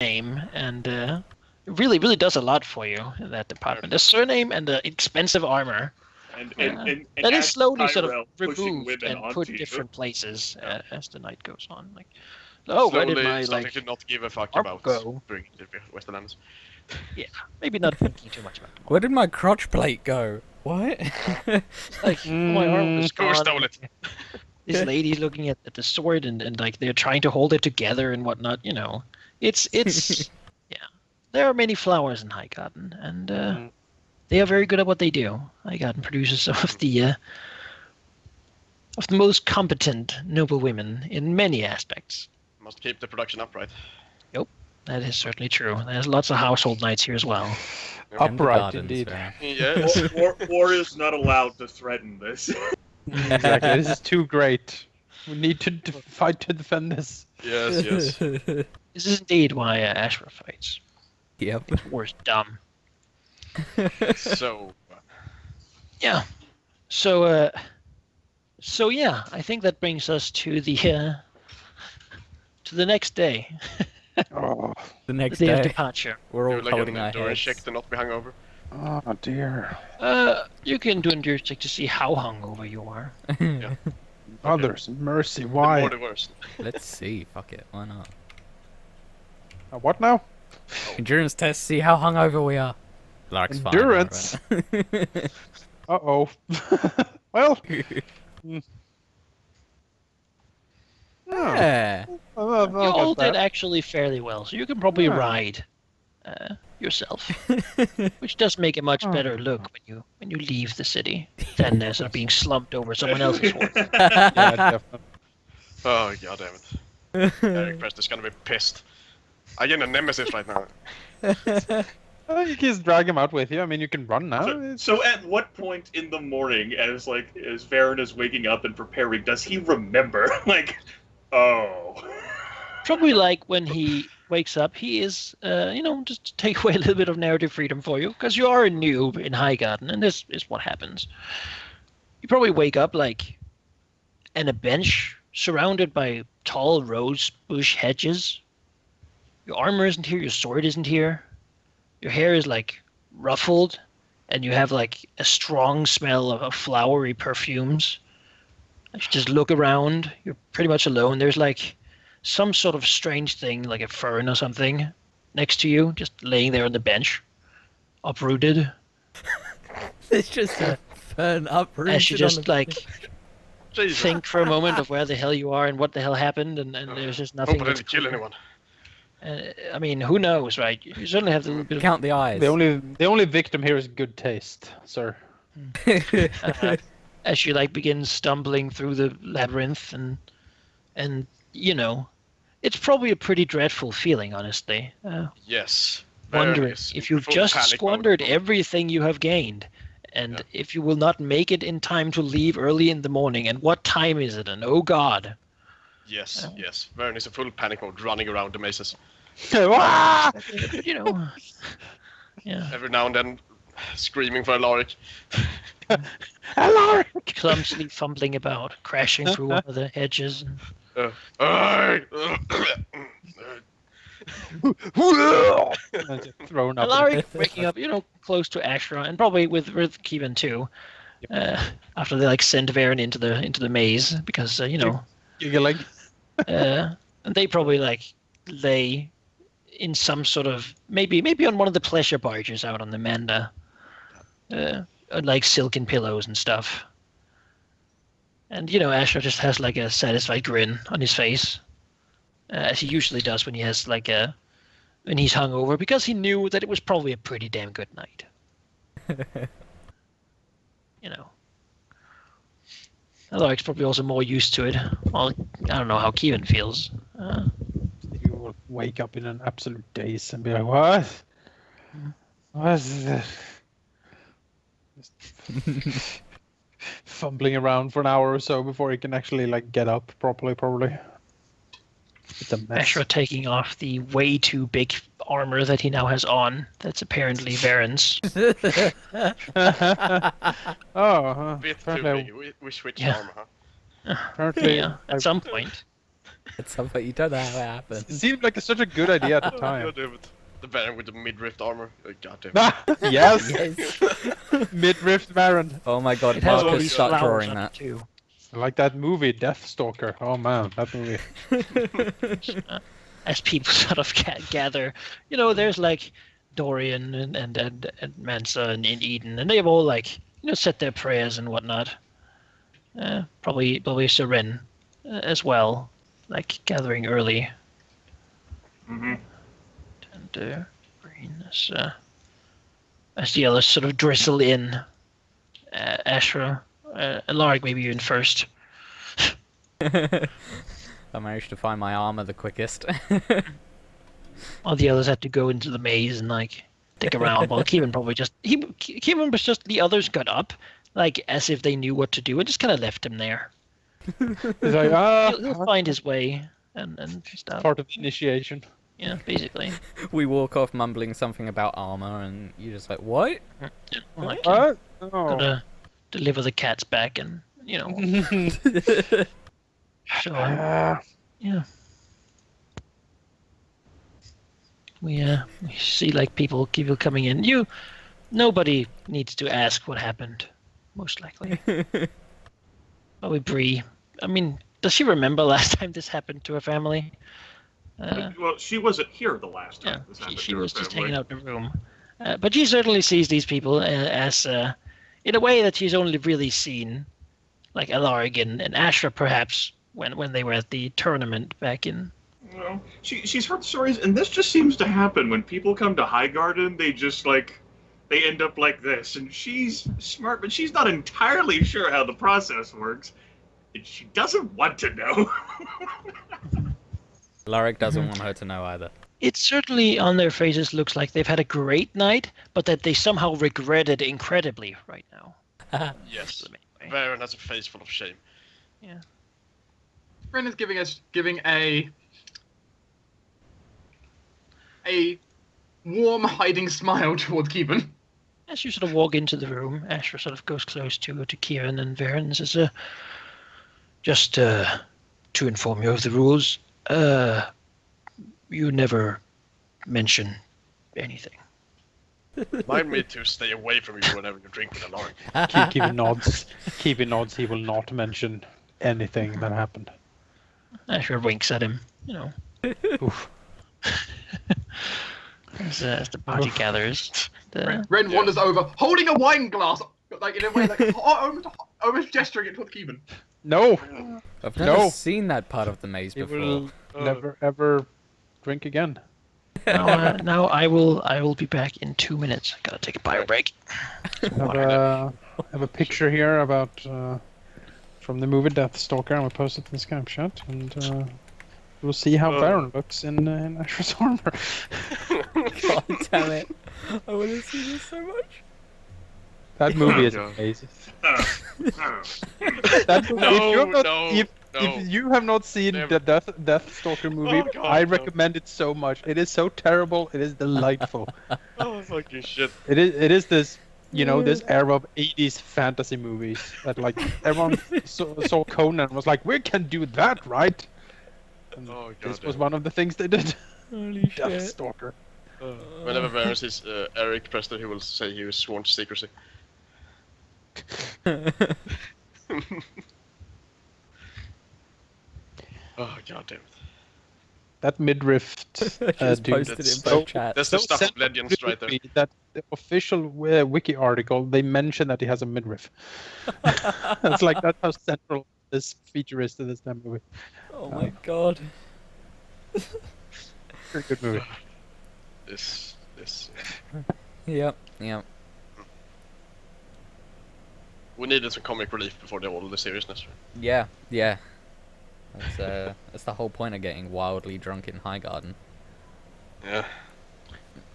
surname, and it really does a lot for you in that department. The surname and the expensive armor. And That is slowly sort of Tyrell pushing removed women and put onto you. different places as the night goes on. Like, Slowly where did my starting to not give a fuck arm about go? bringing the Westerlands. Yeah, maybe not thinking too much about them. Where did my crotch plate go? What? Like, my arm was Who gone. stole it? This lady's looking at the sword and like they're trying to hold it together and whatnot. It's yeah. There are many flowers in Highgarden, and they are very good at what they do. Highgarden produces some of the most competent noble women in many aspects. Must keep the production upright. That is certainly true. There's lots of household knights here as well. Upright, indeed. Yes. War is not allowed to threaten this. Exactly. This is too great. We need to fight to defend this. Yes. This is indeed why Ashra fights. Yep. War's dumb. So. Yeah. So yeah, I think that brings us to the next day. Oh, The The next day of day, departure. we're all Do like holding an our endurance heads. check to not be hungover. oh dear. You can do endurance check to see how hungover you are. Others, mercy, The why? more the worse. Let's see. Fuck it. Why not? What now? Endurance test. See how hungover we are. Lark's fine. Endurance? alright. Uh-oh. Well. Yeah. You all did actually fairly well, so you can probably Yeah. ride yourself, which does make a much better look when you leave the city than sort of being slumped over someone else's horse. Yeah, definitely. Oh god damn it. Eric Preston's gonna be pissed. I get a nemesis right now. You can just drag him out with you. I mean, you can run now. So at what point in the morning, as Varen is waking up and preparing, does he remember? Like, oh. Probably like when he wakes up, he is, just to take away a little bit of narrative freedom for you, because you are a noob in Highgarden, and this is what happens. You probably wake up like on a bench surrounded by tall rose bush hedges. Your armor isn't here, your sword isn't here. Your hair is like ruffled, and you have like a strong smell of flowery perfumes. As you just look around, you're pretty much alone. There's like some sort of strange thing, like a fern or something, next to you, just laying there on the bench, uprooted. It's just a fern uprooted. As you just like Jesus. think for a moment of where the hell you are and what the hell happened, and there's just nothing. Hope I didn't kill anyone. I mean, who knows, right? You certainly have a little bit of Count the eyes. The only victim here is good taste, sir. as you like begin stumbling through the labyrinth, and it's probably a pretty dreadful feeling, honestly. Yes. Wondering Very if you've full just panic mode. squandered everything you have gained, and if you will not make it in time to leave early in the morning, and what time is it? And oh God. Yes. Vern is in full panic mode, running around the mazes. Ah! Yeah. Every now and then, screaming for Alaric. Hello! Clumsily fumbling about, crashing through one of the hedges. Thrown up. Alaric waking up, close to Ashra, and probably with Kevin too. After they send Varen into the maze, because Giggling. and they probably lay in some sort of maybe on one of the pleasure barges out on the Manda, like silken pillows and stuff. And Ashra just has a satisfied grin on his face, as he usually does when he has when he's hungover, because he knew that it was probably a pretty damn good night. Alaric's probably also more used to it. Well, I don't know how Kevin feels. You will wake up in an absolute daze and be like, what? What is this? Just fumbling around for an hour or so before he can actually get up properly, probably. It's a mess. Ashra taking off the way too big armor that he now has on. That's apparently Varen's. Oh, Bit too apparently, big. We switched Yeah. armor, huh? apparently Yeah, at some point. At some point, you don't know how it It happened. seemed like such a good idea at the Oh, time. God damn it. The Baron with the mid-rift armor. Oh, God damn it. Yes, Yes. mid-rift Baron. Oh my god, It has all Marcus, these start flowers drawing on that. it too. I like that movie, Deathstalker. Oh man, that movie. As people sort of gather, there's like Dorian and Mansa and Eden, and they've all like said their prayers and whatnot. Probably Seren as well, like gathering early. Mm-hmm. And Green as the others sort of drizzle in. Ashra, Alaric maybe even first. I managed to find my armor the quickest. All the others had to go into the maze and like dig around. While Kieran probably Kieran was just the others got up, like as if they knew what to do, and just kind of left him there. It's like, He'll find his way and stuff. part of the initiation. Yeah, basically. We walk off mumbling something about armor, and you're just like, what? Like, What? Oh. gotta deliver the cats back, and so yeah. We see like people coming in. Nobody needs to ask what happened, most likely. Probably Bree. I mean, does she remember last time this happened to her family? Well, she wasn't here the last Yeah, time this happened. she to her was just family. hanging out in the room. But she certainly sees these people as, in a way that she's only really seen, like Alaric and Ashra perhaps, when they were at the tournament back in. Well, she's heard stories, and this just seems to happen when people come to Highgarden. They just they end up like this, and she's smart, but she's not entirely sure how the process works, and she doesn't want to know. Alaric doesn't want her to know either. It certainly on their faces looks like they've had a great night, but that they somehow regret it incredibly right now. Yes. The main way. Baron has a face full of shame. Yeah. Brendan's giving a warm, hiding smile towards Keeban. As you sort of walk into the room, Ashra sort of goes close to Kieran and Varen and says, just to inform you of the rules, you never mention anything. Remind me to stay away from you whenever you drink with Alaric. Keeping nods. Keeping nods. He will not mention anything that happened. Ashra winks at him, Oof. as the party gathers. Ren wanders over, holding a wine glass, like in a way, like almost gesturing it towards Keeban. No, I've never No. seen that part of the maze he before. will never ever drink again. Now I will be back in 2 minutes. I gotta take a bio break. I have a picture here about from the movie Deathstalker. I'm gonna post it in the Skype chat, and we'll see how Baron looks in Ashra's armor. God damn it. I want to see this so much. That movie is God. amazing. No, If you have not seen Never. the Deathstalker movie, Oh, God, I no. recommend it so much. It is so terrible. It is delightful. Oh, fucking shit. It is this, this era of 80s fantasy movies that like everyone saw Conan and was like, we can do that, right? And Oh, God. this was one of the things they did. Holy shit. Deathstalker. Whenever Baron sees Eric Preston, he will say he was sworn to secrecy. Oh, god damn it. That midriff Just dude. posted it in that's both so- chats. That's the So stuff of central legends to right there. me that the official wiki article, they mention that he has a midriff. That's like, that's how central this feature is to this damn movie. Oh my god. Very good movie. This. Yep. We needed some comic relief before all of the seriousness. Yeah. That's the whole point of getting wildly drunk in Highgarden. Yeah.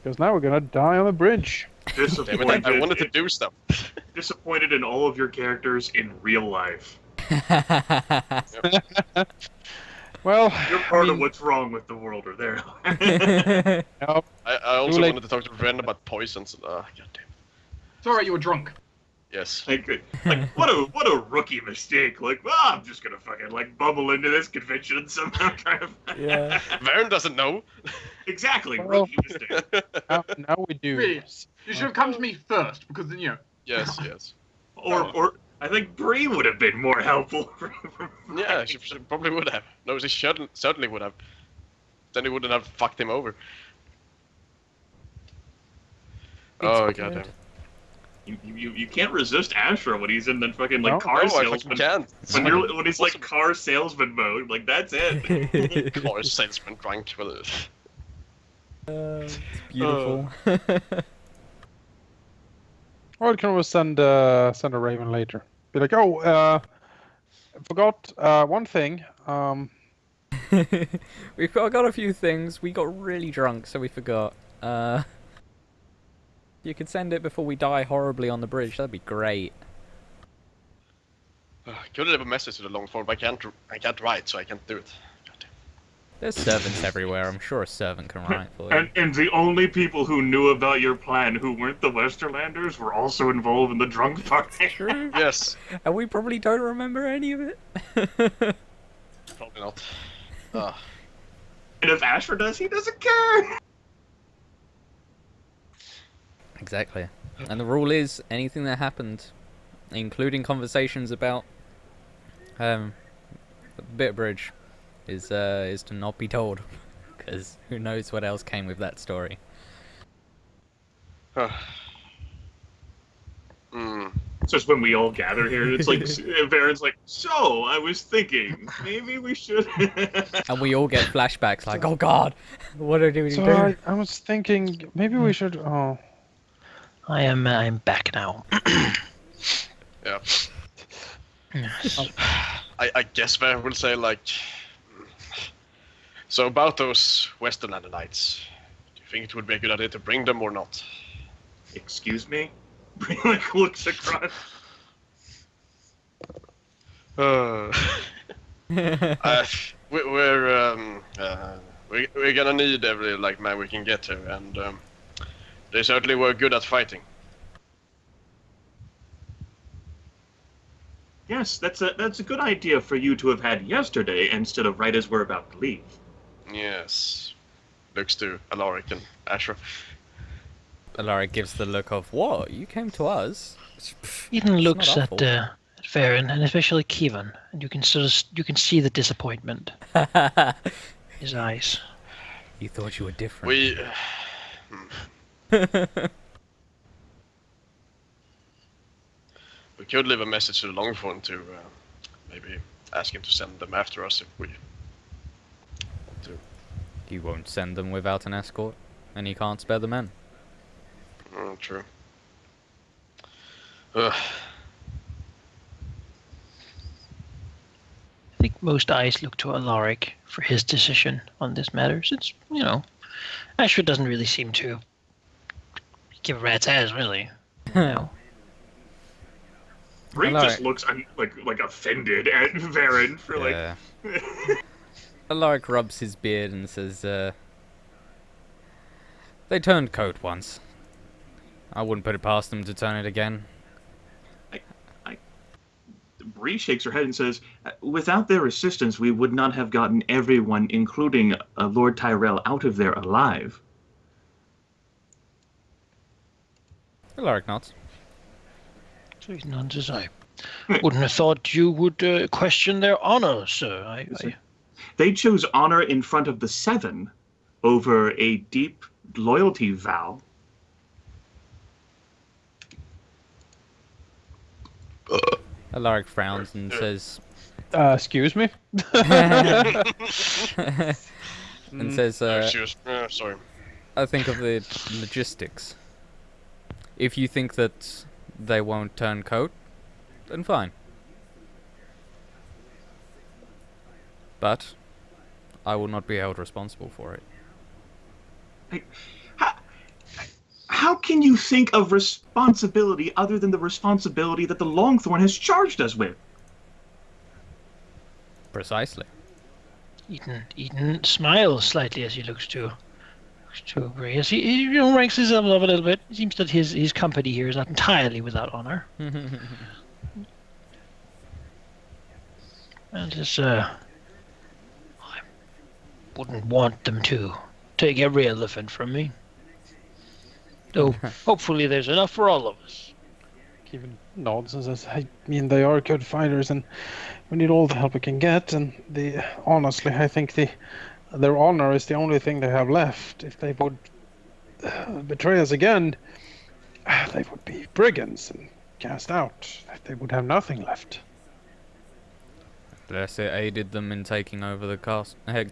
Because now we're gonna die on the bridge. Damn it, I wanted to do stuff. Disappointed in all of your characters in real life. Well, You're part of what's wrong with the world, or there. no, I also Too late. wanted to talk to Ren about poisons. God damn. It's alright, you were drunk. Yes. Like what a rookie mistake. Like, well, I'm just gonna fucking like bubble into this convention and somehow try to. Yeah. Varen doesn't know. Exactly, Well- rookie mistake. Now we do. Really? You should have come to me first because then Yes, yes. Or I think Bree would have been more helpful. Yeah, she probably would have. No, she certainly would have. Then he wouldn't have fucked him over. Oh, It's goddamn. good. You can't resist Ashra when he's in that fucking like No, car I fucking salesman. can't. When he's like car salesman mode, like that's it. Car salesman drunk with it. It's beautiful. Or you can always send a Raven later. Be like, oh, I forgot one thing. We've got a few things. We got really drunk, so we forgot. You could send it before we die horribly on the bridge. That'd be great. Could leave a message to the long form, but I can't write, so I can't do it. Goddamn. There's servants everywhere. I'm sure a servant can write for you. And the only people who knew about your plan who weren't the Westerlanders were also involved in the drunk party. True. Yes, And we probably don't remember any of it. probably not. Ah. And if Ashford does, he doesn't care. Exactly. And the rule is anything that happened, including conversations about the bit bridge, is to not be told, because who knows what else came with that story. It's just when we all gather here, it's like Varen's like, so I was thinking maybe we should. And we all get flashbacks like, oh god, what do we So do? I was thinking maybe we should. Oh, I'm back now. Yeah. I guess Varen will say like. So about those Westernlander knights, do you think it would be a good idea to bring them or not? Excuse me. Like looks across. We're gonna need every like man we can get to, and they certainly were good at fighting. Yes, that's a good idea for you to have had yesterday instead of right as we're about to leave. Yes, looks to Alaric and Ashra. Alaric gives the look of, what? You came to us? Eden It's looks not our at fault. Varen, and especially Kievan, and you can see the disappointment in his eyes. You thought you were different. We could leave a message to the Longthorn to maybe ask him to send them after us if we want to. You won't send them without an escort, and you can't spare the men. True. I think most eyes look to Alaric for his decision on this matter, since, Ashford doesn't really seem to give a rat's ass, really. Bree Alaric. just looks like offended at Varen for like. Yeah. Alaric rubs his beard and says, they turned coat once. I wouldn't put it past them to turn it again. Bree shakes her head and says, without their assistance, we would not have gotten everyone, including Lord Tyrell, out of there alive. Alaric nods. So he's none as I wouldn't have thought you would question their honor, sir. They chose honor in front of the Seven over a deep loyalty vow. Alaric frowns and says, excuse me. Sorry. I think of the logistics. If you think that they won't turn coat, then fine. But I will not be held responsible for it. How can you think of responsibility other than the responsibility that the Longthorn has charged us with? Precisely. Eden smiles slightly as he looks to To agree. As he ranks himself up a little bit. It seems that his company here is not entirely without honor. And I wouldn't want them to take every elephant from me. Though, hopefully there's enough for all of us. Kevin nods and says, I mean, they are good fighters and we need all the help we can get. And honestly, I think their honor is the only thing they have left. If they would betray us again, they would be brigands and cast out. They would have nothing left. Unless it aided them in taking over the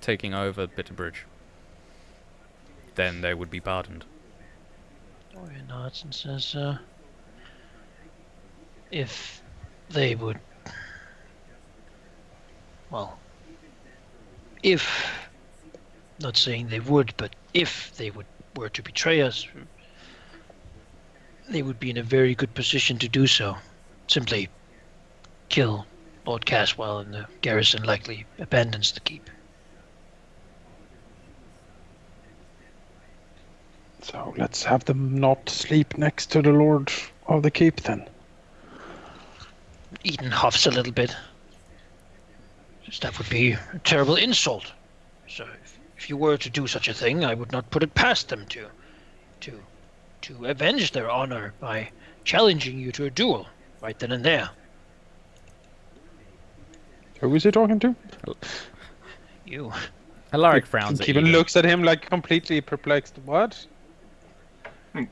taking over Bitterbridge. Then they would be pardoned. He nods and says, if they would... Well, if... Not saying they would, but if they were to betray us, they would be in a very good position to do so. Simply kill Lord Caswell and the garrison likely abandons the keep. So let's have them not sleep next to the Lord of the Keep then. Eden huffs a little bit. That would be a terrible insult. So if you were to do such a thing, I would not put it past them to avenge their honor by challenging you to a duel right then and there. Who is he talking to? You. Alaric frowns at Kevin you. looks at him like completely perplexed. What? You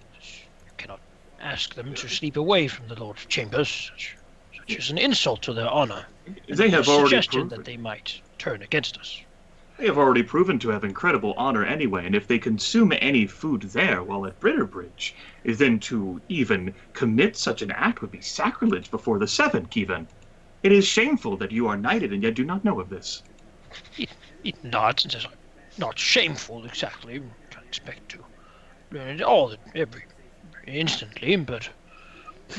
cannot ask them to sleep away from the Lord's chambers. Such is an insult to their honor. They have A already suggestion proven. that they might turn against us. They have already proven to have incredible honor anyway, and if they consume any food there while at Bitterbridge, then to even commit such an act would be sacrilege before the Seven, Kevin. It is shameful that you are knighted and yet do not know of this. It nods and says, not shameful exactly. Can't expect to learn it all every instantly, but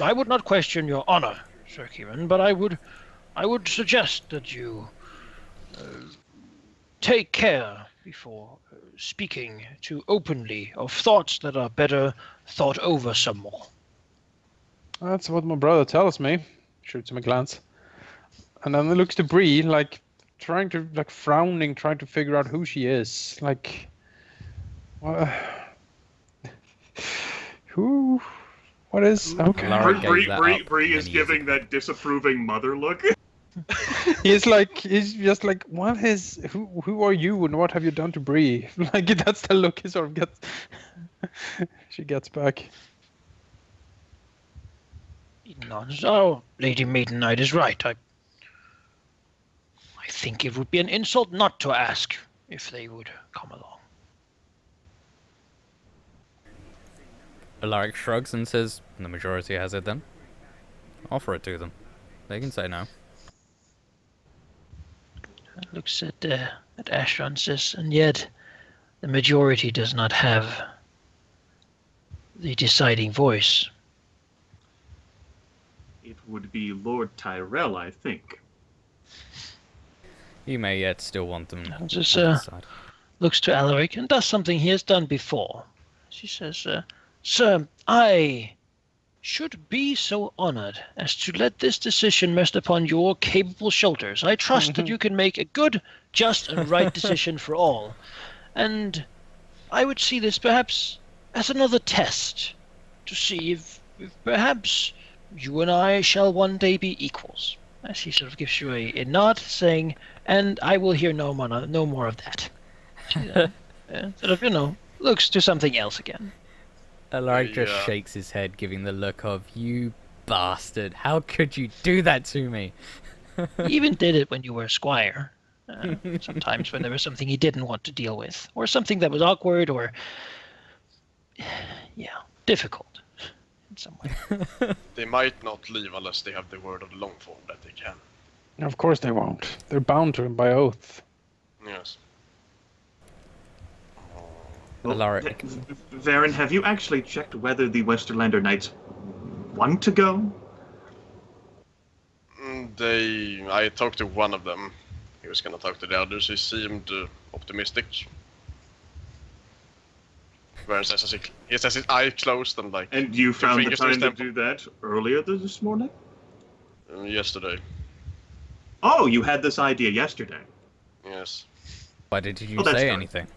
I would not question your honor, Sir Kieran, but I would suggest that you take care before speaking too openly of thoughts that are better thought over some more. That's what my brother tells me. Shoots him a glance. And then he looks to Bree, frowning, trying to figure out who she is. Who? What is? Okay. Alaric gave that up Bree is many years giving ago. that disapproving mother look. he's just like, who are you and what have you done to Bree? That's the look he sort of gets. She gets back. He nods. Oh, Lady Maiden Knight is right. I think it would be an insult not to ask if they would come along. Alaric shrugs and says, the majority has it then. Offer it to them. They can say no. Looks at Ashra and says, and yet the majority does not have the deciding voice. It would be Lord Tyrell, I think. You may yet still want them Just on his side. looks to Alaric and does something he has done before. She says, Sir, I should be so honored as to let this decision rest upon your capable shoulders. I trust that you can make a good, just, and right decision for all. And I would see this perhaps as another test to see if perhaps you and I shall one day be equals. As he sort of gives you a nod, saying, and I will hear no more of that. She, sort of, looks to something else again. Alaric just shakes his head, giving the look of, you bastard, how could you do that to me? He even did it when you were a squire. Sometimes when there was something he didn't want to deal with, or something that was awkward, or difficult in some way. They might not leave unless they have the word of the Longform that they can. Of course they won't. They're bound to him by oath. Yes. Alaric. Varen, have you actually checked whether the Westerlander Knights want to go? I talked to one of them. He was gonna talk to the others. He seemed optimistic. Varen says as he says his eye closed and like. And you found the fingers to his time to temple. do that earlier this morning? Yesterday. Oh, you had this idea yesterday. Yes, Why did you Oh, that's say good. anything?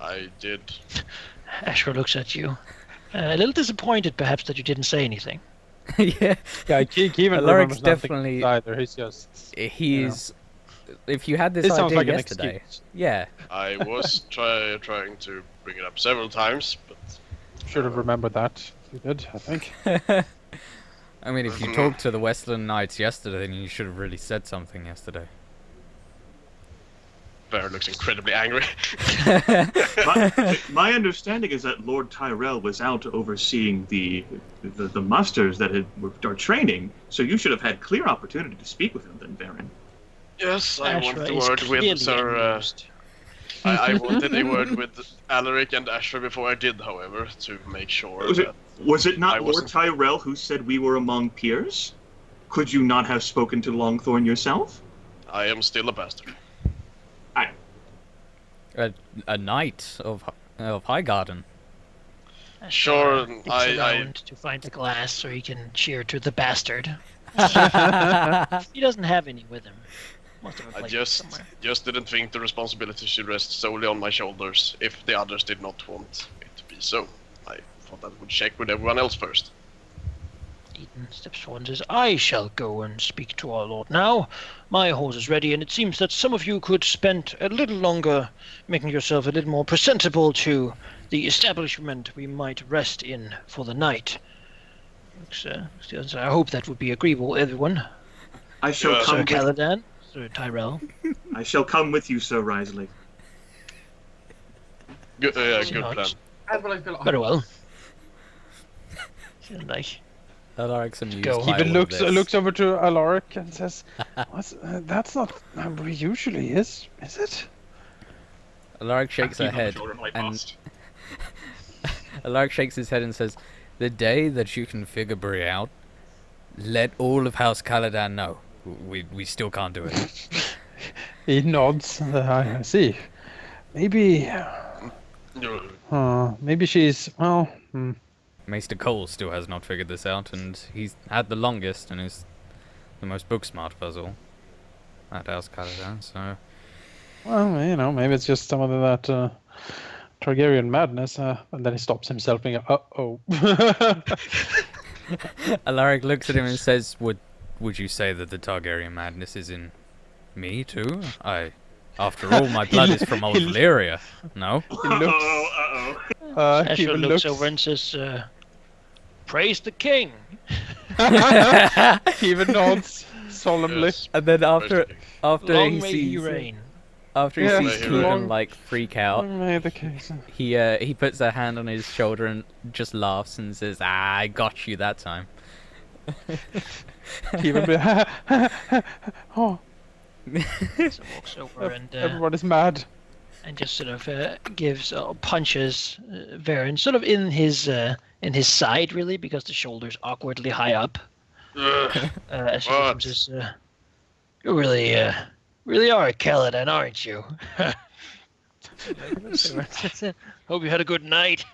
I did. Asher looks at you. A little disappointed, perhaps, that you didn't say anything. Yeah, Yeah, Kevin Alaric's remembers definitely- nothing either. He's just. he's. If you had this This sounds idea like an yesterday, excuse. yeah, I was trying to bring it up several times, but Should have remembered that. You did, I think. I mean, if you talked to the Westland Knights yesterday, then you should have really said something yesterday. Varen looks incredibly angry. My understanding is that Lord Tyrell was out overseeing the musters that are training, so you should have had clear opportunity to speak with him then, Varen. Yes, I want Ashra the is word clearly with Sir. amused. I wanted a word with Alaric and Asher before I did, however, to make sure Was that it not I Lord wasn't- Tyrell who said we were among peers? Could you not have spoken to Longthorn yourself? I am still a bastard. A knight of Highgarden. Asher Sure, looks I- around to find the glass so he can cheer to the bastard. He doesn't have any with him. Must have I placed it somewhere. just didn't think the responsibility should rest solely on my shoulders if the others did not want it to be so. I thought I would check with everyone else first. Eden steps forward and says, I shall go and speak to our lord now. My horse is ready, and it seems that some of you could spend a little longer making yourself a little more presentable to the establishment we might rest in for the night. I hope that would be agreeable, everyone. I shall Yeah. Sir come. With, Caladan, Sir Tyrell. I shall come with you, Sir Risley. Good plan. As well, I feel like Very well. Like, Alaric's amused Go. by Kevin all of this. looks over to Alaric and says, "That's not how it usually is it?" Alaric shakes her head, and Alaric shakes his head and says, "The day that you can figure Bree out, let all of House Caladan know. We still can't do it." He nods. I see. Maybe she's well. Maester Cole still has not figured this out, and he's had the longest and is the most book-smart of us all at House Caladan, so... Well, maybe it's just some of that Targaryen madness, and then he stops himself and goes, "Uh-oh." Alaric looks at him and says, Would you say that the Targaryen madness is in me, too? After all, my blood is from old Valyria, no? He looks. Uh-oh. Asher Kevin looks over and says, praise the king. Kevin nods solemnly. Yes. And then after Long he may he sees... reign. After he Yeah, sees long- Keevan, freak out, May the case. he puts a hand on his shoulder and just laughs and says, I got you that time. Kevin be, oh, So walks over and everybody's mad. just sort of gives punches Varen sort of in his side, really, because the shoulder's awkwardly high up. As she What? says, you really are a Caladan, aren't you? Hope you had a good night.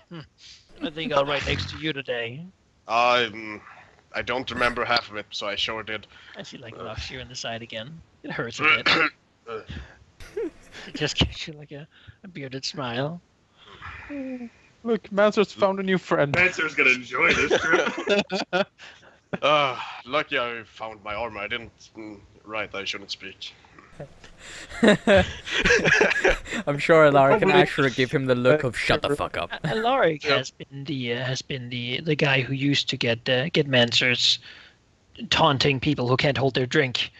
I think I'll ride next to you today. I don't remember half of it, so I sure did. And she knocks you in the side again. It hurts a bit. It just gives you a bearded smile. Look, Mansor's found a new friend. Mancer's gonna enjoy this trip. Lucky I found my armor. I didn't. Right, I shouldn't speak. I'm sure Alaric and Probably- Asher give him the look of shut the fuck up. Alaric Yep. has been the guy who used to get Mansers taunting people who can't hold their drink,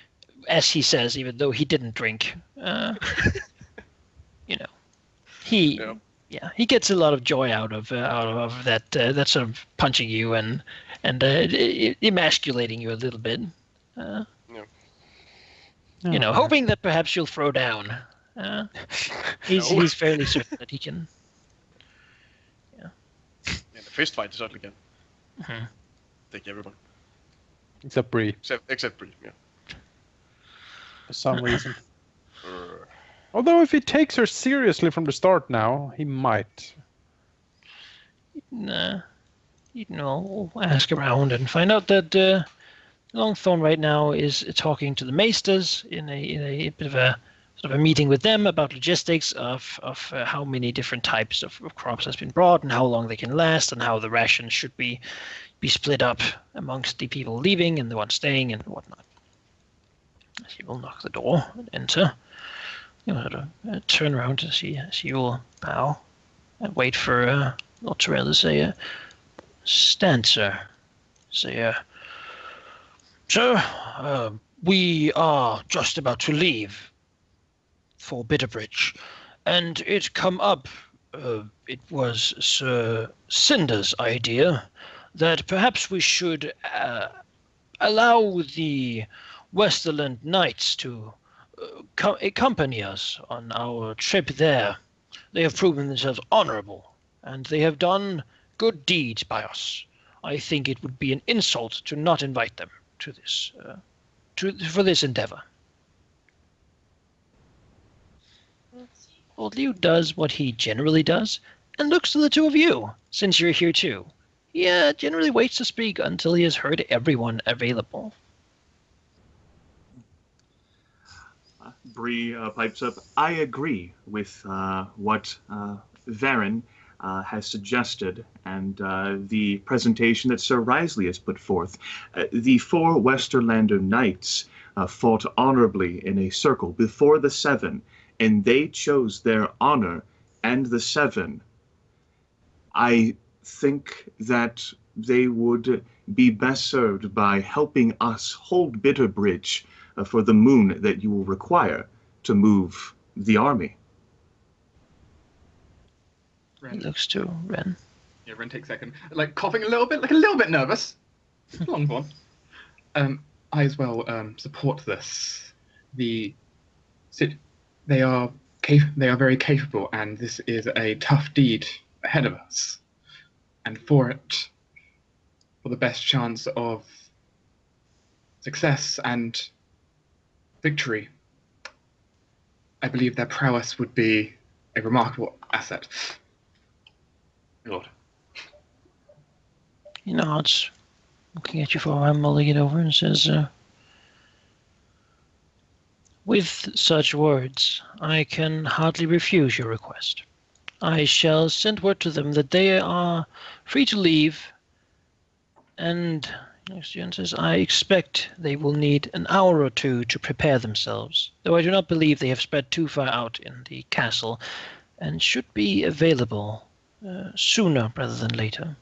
as he says, even though he didn't drink. He he gets a lot of joy out of that sort of punching you and emasculating you a little bit. Hoping that perhaps you'll throw down. He's fairly certain that he can. Yeah, the fist fight certainly can. Mhm. Take everyone. Except Bree, Except Bree, yeah. for some reason. Uh, Although if he takes her seriously from the start now, he might. we'll ask around and find out that Longthorn right now is talking to the Maesters in a bit of a sort of a meeting with them about logistics of how many different types of crops has been brought and how long they can last and how the rations should be split up amongst the people leaving and the ones staying and whatnot. She will knock the door and enter. Sort of turn around to see you will bow and wait for Lord Terrell to say, "Stand, sir." Say, "Sir, we are just about to leave for Bitterbridge, and it come up, it was Sir Cinder's idea that perhaps we should allow the Westerland Knights to accompany us on our trip there. They have proven themselves honorable, and they have done good deeds by us. I think it would be an insult to not invite them to this, for this endeavor." Old Liu does what he generally does, and looks to the two of you, since you're here too. He generally waits to speak until he has heard everyone available. Bree pipes up. "I agree with what Varen has suggested and the presentation that Sir Risley has put forth. The 4 Westerlander knights fought honorably in a circle before the 7, and they chose their honor and the 7. I think that they would be best served by helping us hold Bitterbridge for the moon that you will require to move the army." He looks to Ren. Yeah, Ren takes a second. Like coughing a little bit, like a little bit nervous. Long one. I as well support this. They are very capable, and this is a tough deed ahead of us. And for the best chance of success and victory, I believe their prowess would be a remarkable asset. Lord. He nods, looking at you for a while, mulling it over, and says, "With such words, I can hardly refuse your request. I shall send word to them that they are free to leave, and next Jen says, I expect they will need an hour or 2 to prepare themselves, though I do not believe they have spread too far out in the castle, and should be available sooner rather than later.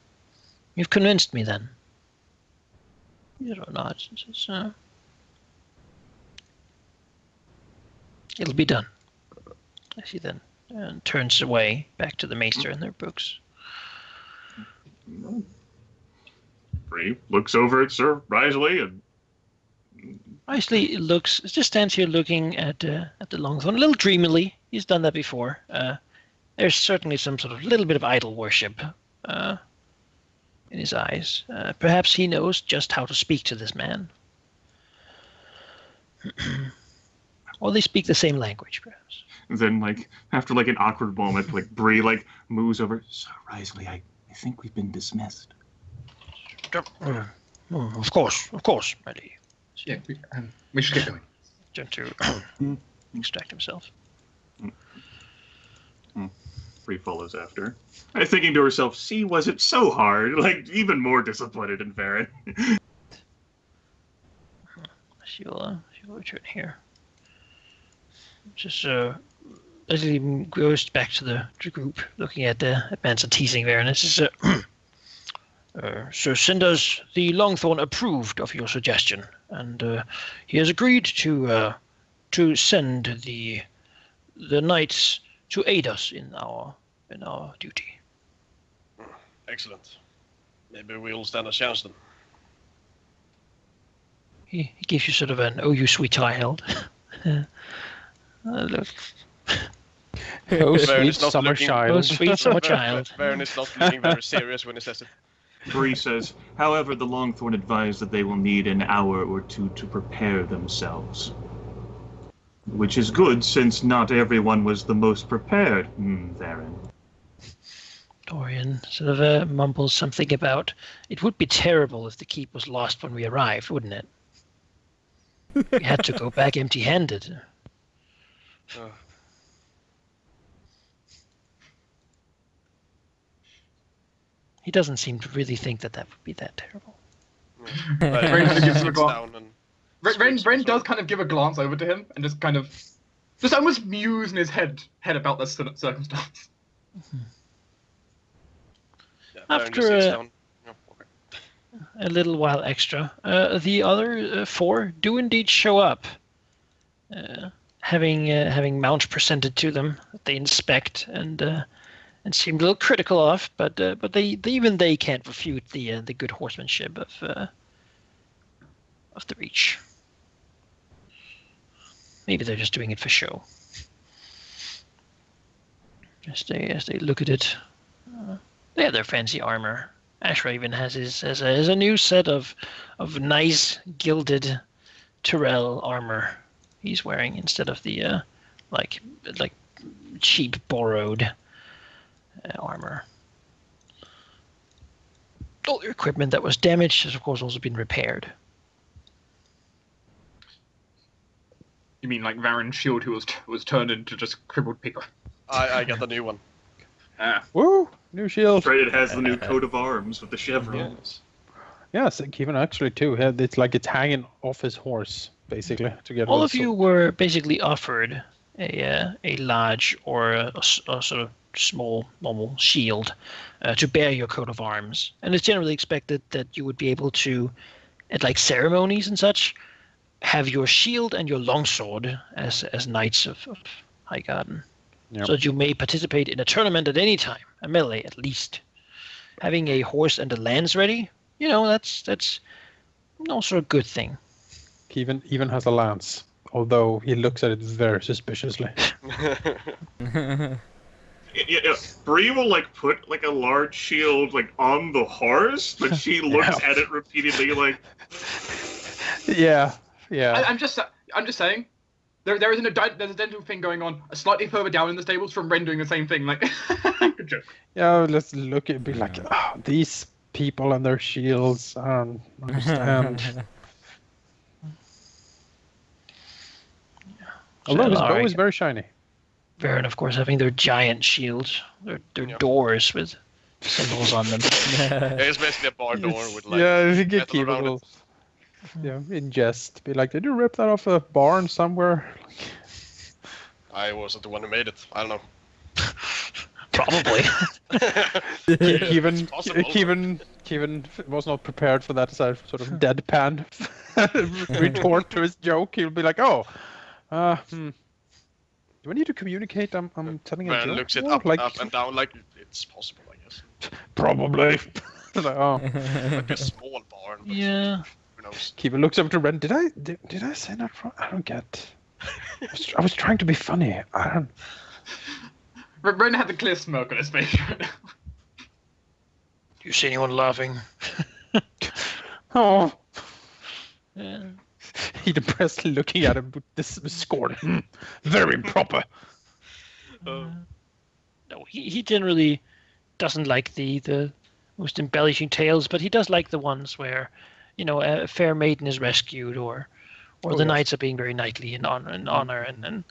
You've convinced me then." Hero nods and says, "It'll be done." I see then, and turns away back to the Maester and their books. Bree looks over at Sir Risley and Risley just stands here looking at the Longthorn a little dreamily. He's done that before. There's certainly some sort of little bit of idol worship in his eyes. Perhaps he knows just how to speak to this man. Or they speak the same language, perhaps. then, like, after, like, an awkward moment, like, Bree, like, moves over. "Sir Risley, I think we've been dismissed." Of course, my lady. Yeah, we should get going. Turn to extract himself. Bree follows after. Thinking to herself, "See, was it so hard?" Like, even more disappointed in Varen. She'll return here. Just as he goes back to the group, looking at Manson teasing Varen, and says, "Sir Cinders, the Longthorn approved of your suggestion, and he has agreed to send the knights to aid us in our duty." Excellent. Maybe we'll stand a chance then. He gives you sort of an "oh, you sweet child." Look. Oh, Varen sweet is not summer looking- child. Oh, sweet summer child. Varen is not looking very serious when he says it. Bree says, "However, the Longthorn advised that they will need an hour or 2 to prepare themselves. Which is good, since not everyone was the most prepared, Varen." Orion sort of mumbles something about it would be terrible if the keep was lost when we arrived, wouldn't it? We had to go back empty-handed. He doesn't seem to really think that would be that terrible. Ren kind of gives him a Sits glance. down and Ren screams does kind of give a glance over to him and just almost muse in his head about this circumstance. Yeah, After, Baron just sits down. Oh, okay. A little while extra, the other four do indeed show up, having mounts presented to them that they inspect and seem a little critical of, but they even they can't refute the good horsemanship of the Reach. Maybe they're just doing it for show. As they look at it, they have their fancy armor. Ashraven has a new set of nice gilded Tyrell armor he's wearing instead of the like cheap borrowed armor. All the equipment that was damaged has of course also been repaired. You mean like Varen's shield, who was turned into just crippled paper? I got the new one. Ah. Woo! New shield. Right, it has the new coat of arms with the chevrons. Yes, Kevin actually too. It's like it's hanging off his horse, basically. To get All of you were basically offered a large or a sort of small normal shield to bear your coat of arms, and it's generally expected that you would be able to, at like ceremonies and such, have your shield and your longsword as knights of Highgarden. Yep. So that you may participate in a tournament at any time, a melee at least. Having a horse and a lance ready, that's also a good thing. Kevin even has a lance, although he looks at it very suspiciously. Yeah, Bree will like put like a large shield like on the horse, but she looks at it repeatedly like. Yeah. I'm just saying. There's an identical thing going on slightly further down in the stables from Ren doing the same thing. Like, good joke. Yeah, let's look at it, be like, these people and their shields. I don't understand. Although his bow is very shiny. Varen, of course, having their giant shields, their doors with symbols on them. Yeah, it's basically a bar door with like. Yeah, if you get metal around people, in jest, be like, did you rip that off a barn somewhere? I wasn't the one who made it. I don't know. Probably. Kevin was not prepared for that sort of deadpan retort to his joke. He'll be like, do I need to communicate? I'm telling a Man joke. looks it now? up and down like it's possible, I guess. Probably. Like, Like a small barn. But Yeah. Who knows? Kevin looks up to Ren. Did I say that wrong? I don't get. I was trying to be funny. I don't. Ren had the clear smirk on his face right now. Do you see anyone laughing? Oh. Yeah. He depressed looking at him with this scorn. Very improper. No, he generally doesn't like the most embellishing tales, but he does like the ones where, a fair maiden is rescued, or the knights are being very knightly in honor, and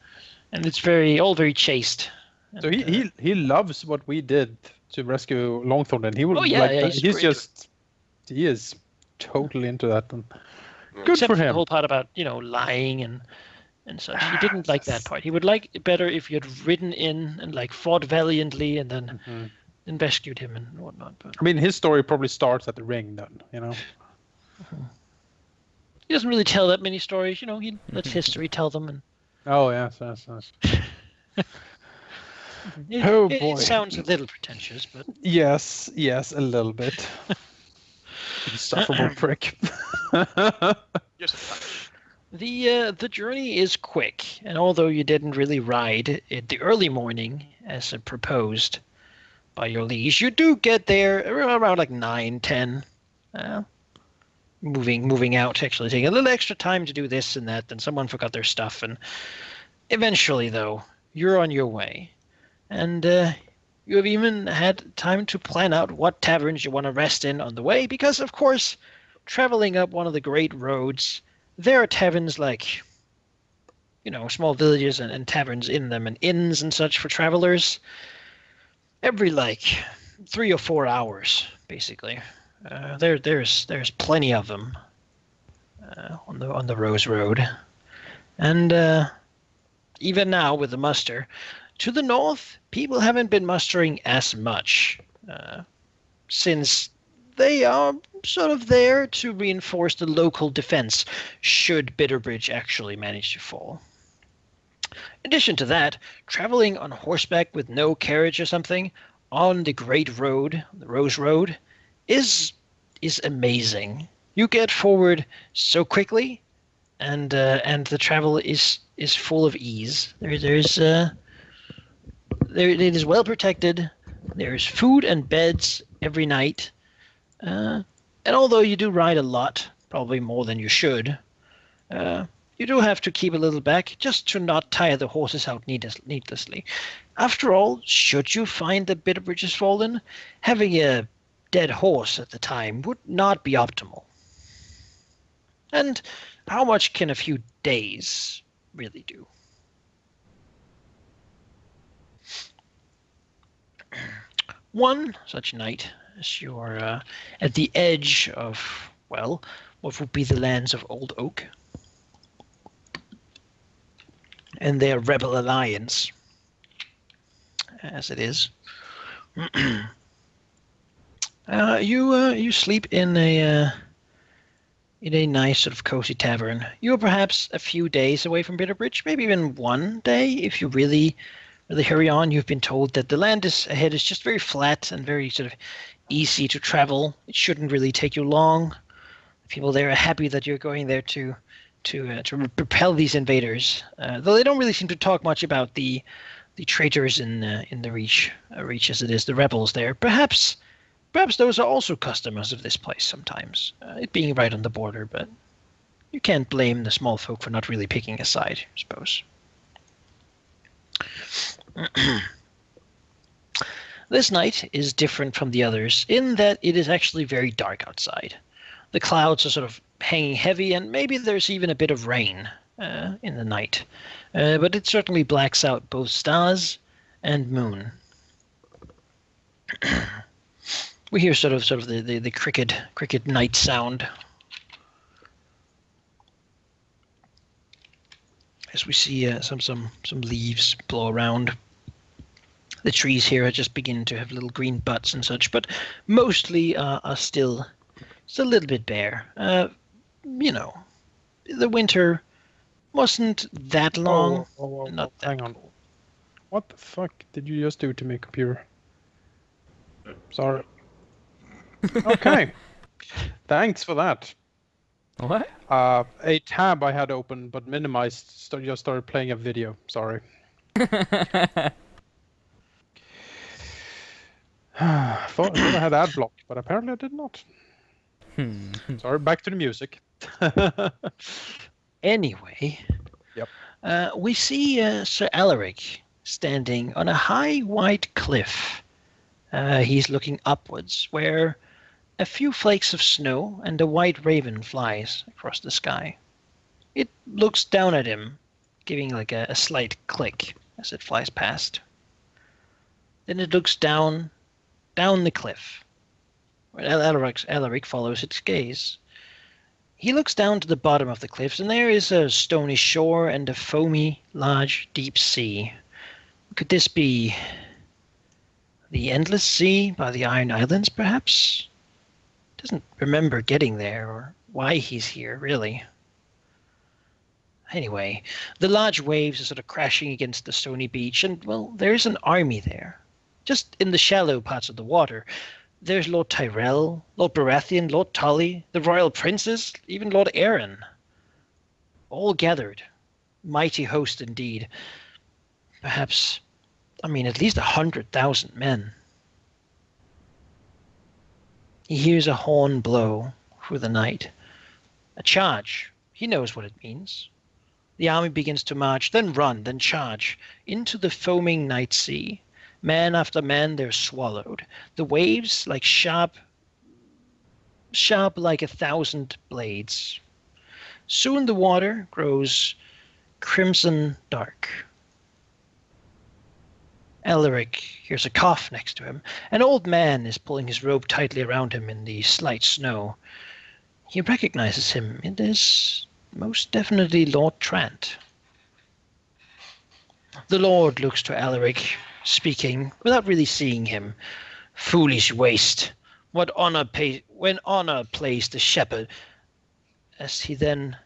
it's all very chaste. So he loves what we did to rescue Longthorn, and he will he is totally into that. And good Except for the him. whole part about lying and such. He didn't like that part. He would like it better if you had ridden in and like fought valiantly and then rescued him and whatnot. But I mean, his story probably starts at the ring, then. he doesn't really tell that many stories. He lets history tell them. And Oh yes. it, Oh, it boy. sounds a little pretentious, but Yes, a little bit. Insufferable prick. Yes. the journey is quick, and although you didn't really ride in the early morning as proposed by your liege, you do get there around like 9-10. Moving out, actually taking a little extra time to do this and that, and someone forgot their stuff, and eventually, though, you're on your way, and You have even had time to plan out what taverns you want to rest in on the way, because, of course, traveling up one of the great roads, there are taverns like, small villages and taverns in them, and inns and such for travelers every, 3 or 4 hours, basically. There's plenty of them on the Rose Road. And even now, with the muster, to the north, people haven't been mustering as much, since they are sort of there to reinforce the local defense should Bitterbridge actually manage to fall. In addition to that, traveling on horseback with no carriage or something on the Great Road, the Rose Road, is amazing. You get forward so quickly, and the travel is full of ease. It is well protected. There's food and beds every night. And although you do ride a lot, probably more than you should, you do have to keep a little back just to not tire the horses out needlessly. After all, should you find that Bitterbridge has fallen, having a dead horse at the time would not be optimal. And how much can a few days really do? One such night, as you are at the edge of, what would be the lands of Old Oak and their rebel alliance, as it is, you sleep in a nice sort of cozy tavern. You are perhaps a few days away from Bitterbridge, maybe even one day if you really hurry on. You've been told that the land ahead is just very flat and very sort of easy to travel. It shouldn't really take you long. The people there are happy that you're going there to repel these invaders. Though they don't really seem to talk much about the traitors in the Reach as it is, the rebels there. Perhaps those are also customers of this place sometimes. It being right on the border, but you can't blame the small folk for not really picking a side, I suppose. This night is different from the others in that it is actually very dark outside. The clouds are sort of hanging heavy, and maybe there's even a bit of rain in the night. But it certainly blacks out both stars and moon. We hear sort of the cricket night sound as we see some leaves blow around. The trees here are just beginning to have little green butts and such, but mostly are still a little bit bare. The winter wasn't that long. Not that hang on. What the fuck did you just do to my computer? Sorry. Okay. Thanks for that. What? A tab I had open but minimized just started playing a video. Sorry. Thought I had ad block, but apparently I did not. Sorry, back to the music. Anyway, yep. We see Sir Alaric standing on a high white cliff. He's looking upwards, where a few flakes of snow and a white raven flies across the sky. It looks down at him, giving like a slight click as it flies past. Then it looks down the cliff, where Alaric follows its gaze. He looks down to the bottom of the cliffs, and there is a stony shore and a foamy, large, deep sea. Could this be the Endless Sea by the Iron Islands, perhaps? Doesn't remember getting there, or why he's here, really. Anyway, the large waves are sort of crashing against the stony beach, and, there is an army there. Just in the shallow parts of the water, there's Lord Tyrell, Lord Baratheon, Lord Tully, the royal princes, even Lord Aaron. All gathered. Mighty host indeed. Perhaps, at least 100,000 men. He hears a horn blow through the night. A charge. He knows what it means. The army begins to march, then run, then charge, into the foaming night sea. Man after man, they're swallowed. The waves, like sharp like 1,000 blades. Soon the water grows crimson dark. Elric hears a cough next to him. An old man is pulling his robe tightly around him in the slight snow. He recognizes him. It is most definitely Lord Trant. The Lord looks to Elric, speaking without really seeing him. Foolish waste. When honor plays the shepherd. As he then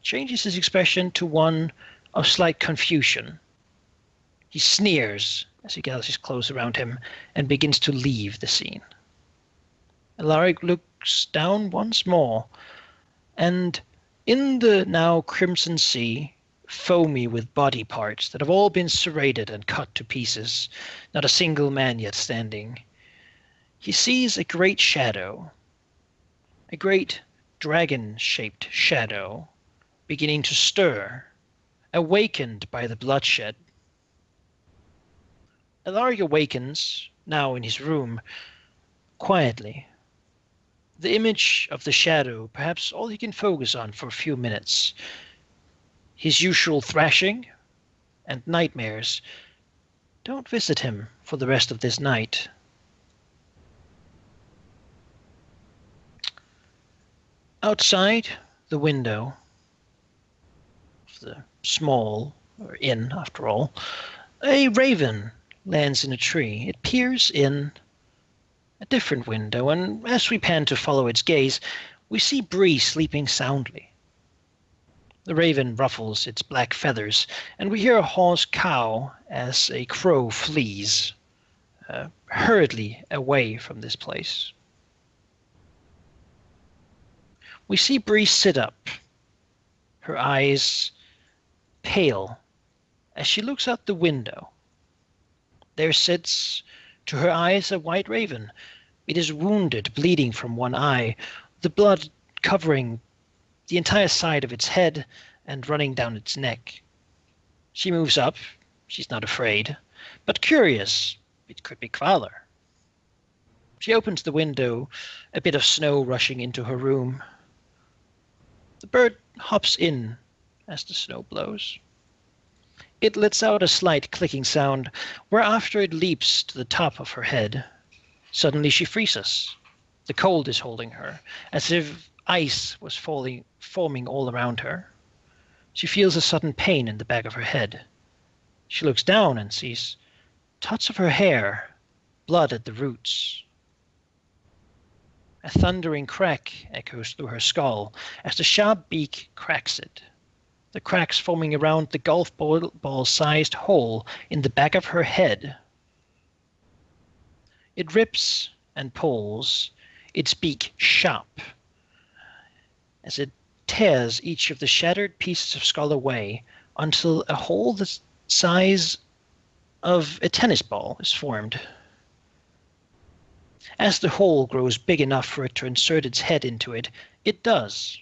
changes his expression to one of slight confusion. He sneers as he gathers his clothes around him and begins to leave the scene. Alaric looks down once more, and in the now crimson sea, foamy with body parts that have all been serrated and cut to pieces, not a single man yet standing, he sees a great shadow, a great dragon-shaped shadow, beginning to stir, awakened by the bloodshed. Alaric awakens, now in his room, quietly. The image of the shadow, perhaps all he can focus on for a few minutes. His usual thrashing and nightmares don't visit him for the rest of this night. Outside the window of the small, or inn after all, a raven lands in a tree. It peers in a different window, and as we pan to follow its gaze, we see Bree sleeping soundly. The raven ruffles its black feathers, and we hear a hoarse cow as a crow flees hurriedly away from this place. We see Bree sit up, her eyes pale as she looks out the window. There sits, to her eyes, a white raven. It is wounded, bleeding from one eye, the blood covering the entire side of its head and running down its neck. She moves up. She's not afraid, but curious. It could be Kvalar. She opens the window, a bit of snow rushing into her room. The bird hops in as the snow blows. It lets out a slight clicking sound, whereafter it leaps to the top of her head. Suddenly she freezes. The cold is holding her, as if ice was forming all around her. She feels a sudden pain in the back of her head. She looks down and sees tuts of her hair, blood at the roots. A thundering crack echoes through her skull as the sharp beak cracks it. The cracks forming around the golf ball-sized hole in the back of her head. It rips and pulls, its beak sharp, as it tears each of the shattered pieces of skull away until a hole the size of a tennis ball is formed. As the hole grows big enough for it to insert its head into it, it does,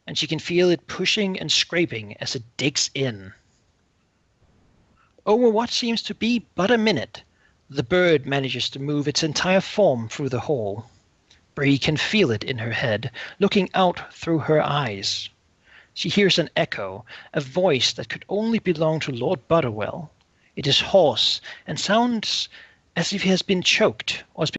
and she can feel it pushing and scraping as it digs in. Over what seems to be but a minute, the bird manages to move its entire form through the hole. Bree can feel it in her head, looking out through her eyes. She hears an echo, a voice that could only belong to Lord Butterwell. It is hoarse and sounds as if he has been choked or has been